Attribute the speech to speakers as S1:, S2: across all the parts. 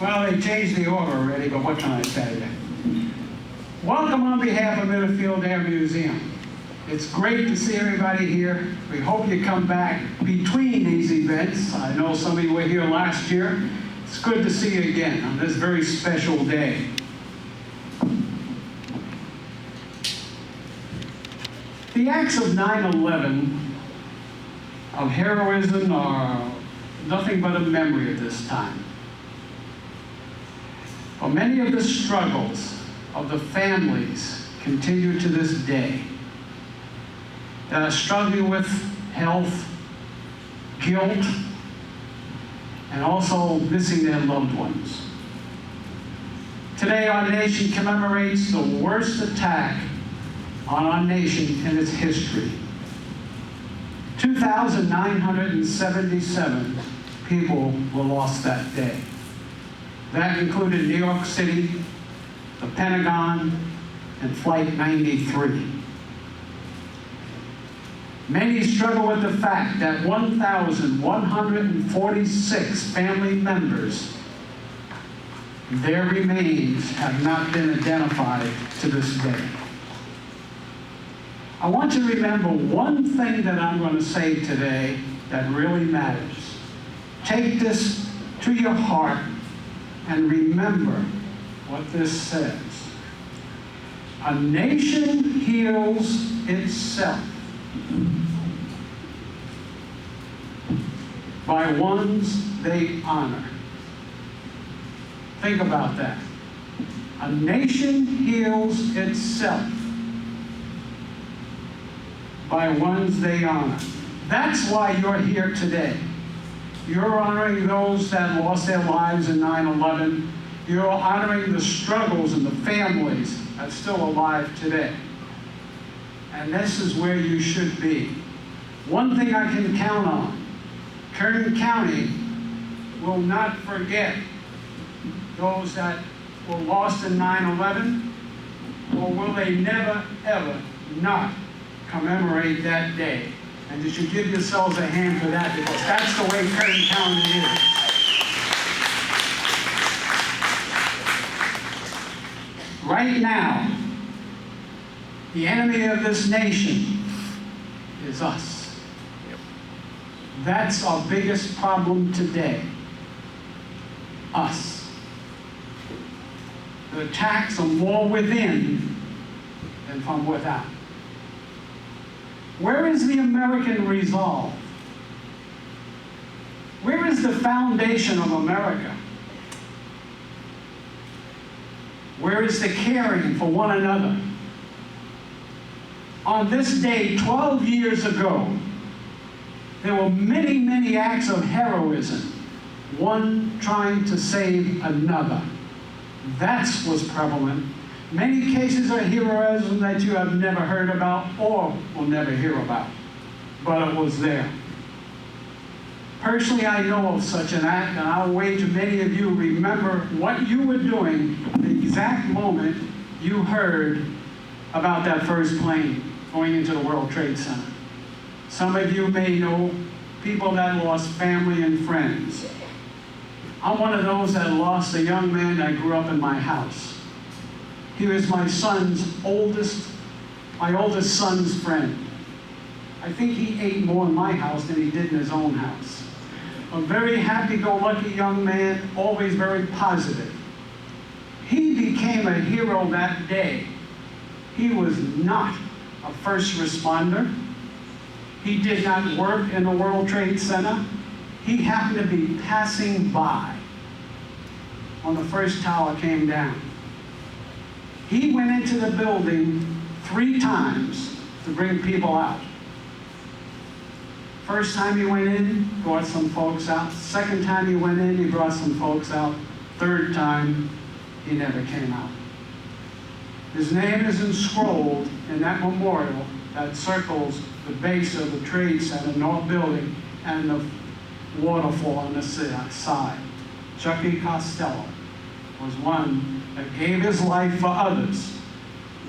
S1: Well, they changed the order already, but what can I tell you? Welcome on behalf of Middlefield Air Museum. It's great to see everybody here. We hope you come back between these events. I know some of you were here last year. It's good to see you again on this very special day. The acts of 9/11 of heroism are nothing but a memory at this time. For many of the struggles of the families continue to this day that are struggling with health, guilt, and also missing their loved ones. Today, our nation commemorates the worst attack on our nation in its history. 2,977 people were lost that day. That included New York City, the Pentagon, and Flight 93. Many struggle with the fact that 1,146 family members, their remains have not been identified to this day. I want you to remember one thing that I'm going to say today that really matters. Take this to your heart and remember what this says. A nation heals itself by ones they honor. Think about that. A nation heals itself by ones they honor. That's why you're here today. You're honoring those that lost their lives in 9/11. You're honoring the struggles and the families that's still alive today. And this is where you should be. One thing I can count on, Kern County will not forget those that were lost in 9/11, or will they never, ever not commemorate that day. And you should give yourselves a hand for that, because that's the way Kern County is. Right now, the enemy of this nation is us. That's our biggest problem today. Us. The attacks are more within than from without. Where is the American resolve? Where is the foundation of America? Where is the caring for one another? On this day, 12 years ago, there were many, many acts of heroism, one trying to save another. That's what's prevalent. Many cases of heroism that you have never heard about or will never hear about, but it was there. Personally, I know of such an act, and I'll wager many of you remember what you were doing the exact moment you heard about that first plane going into the World Trade Center. Some of you may know people that lost family and friends. I'm one of those that lost a young man that grew up in my house. He was my oldest son's friend. I think he ate more in my house than he did in his own house. A very happy-go-lucky young man, always very positive. He became a hero that day. He was not a first responder. He did not work in the World Trade Center. He happened to be passing by when the first tower came down. He went into the building 3 times to bring people out. First time he went in, brought some folks out. Second time he went in, he brought some folks out. Third time, he never came out. His name is inscrolled in that memorial that circles the base of the Trade Center, North Building, and the waterfall on the side. Chucky Costello was one that gave his life for others.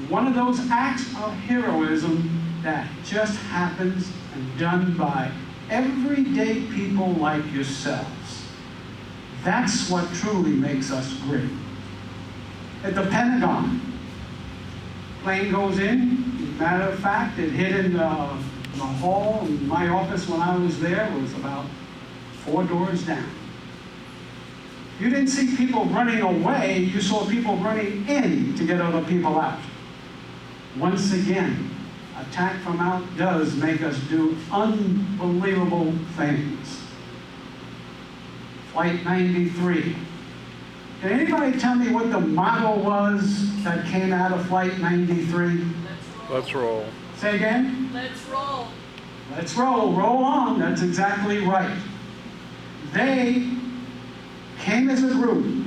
S1: One of those acts of heroism that just happens and done by everyday people like yourselves. That's what truly makes us great. At the Pentagon, plane goes in. Matter of fact, it hit in the hall. My office when I was there was about 4 doors down. You didn't see people running away. You saw people running in to get other people out. Once again, attack from out does make us do unbelievable things. Flight 93. Can anybody tell me what the motto was that came out of Flight 93?
S2: Let's roll.
S1: Say again?
S3: Let's roll.
S1: Let's roll. Roll on. That's exactly right. They came as a group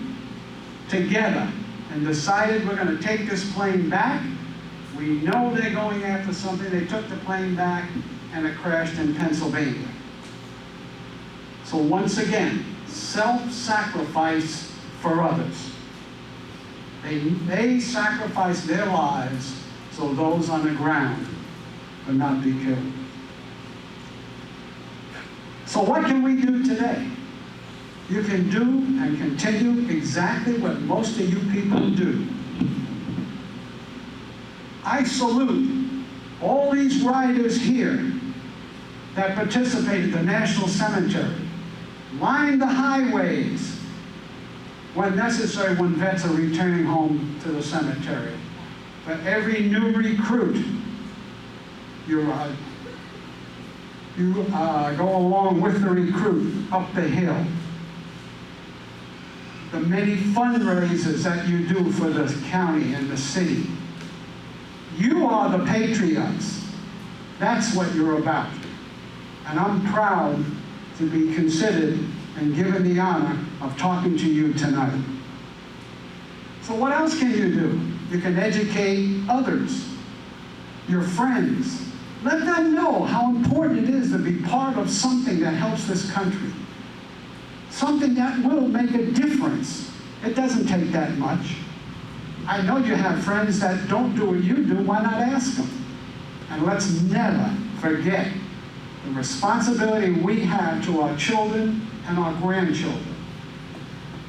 S1: together and decided we're going to take this plane back. We know they're going after something. They took the plane back and it crashed in Pennsylvania. So once again, self-sacrifice for others. They sacrificed their lives so those on the ground would not be killed. So what can we do today? You can do and continue exactly what most of you people do. I salute all these riders here that participate at the National Cemetery, line the highways when necessary when vets are returning home to the cemetery. For every new recruit, you go along with the recruit up the hill. The many fundraisers that you do for the county and the city. You are the patriots. That's what you're about. And I'm proud to be considered and given the honor of talking to you tonight. So what else can you do? You can educate others, your friends. Let them know how important it is to be part of something that helps this country. Something that will make a difference. It doesn't take that much. I know you have friends that don't do what you do. Why not ask them? And let's never forget the responsibility we have to our children and our grandchildren.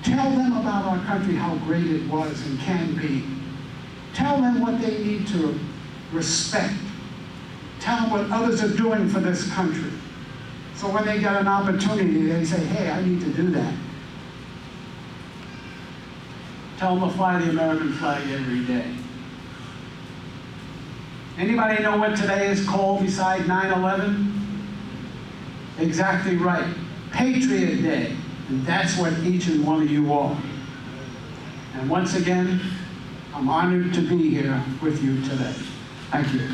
S1: Tell them about our country, how great it was and can be. Tell them what they need to respect. Tell them what others are doing for this country. So when they get an opportunity, they say, hey, I need to do that. Tell them to fly the American flag every day. Anybody know what today is called beside 9/11? Exactly right. Patriot Day. And that's what each and one of you are. And once again, I'm honored to be here with you today. Thank you.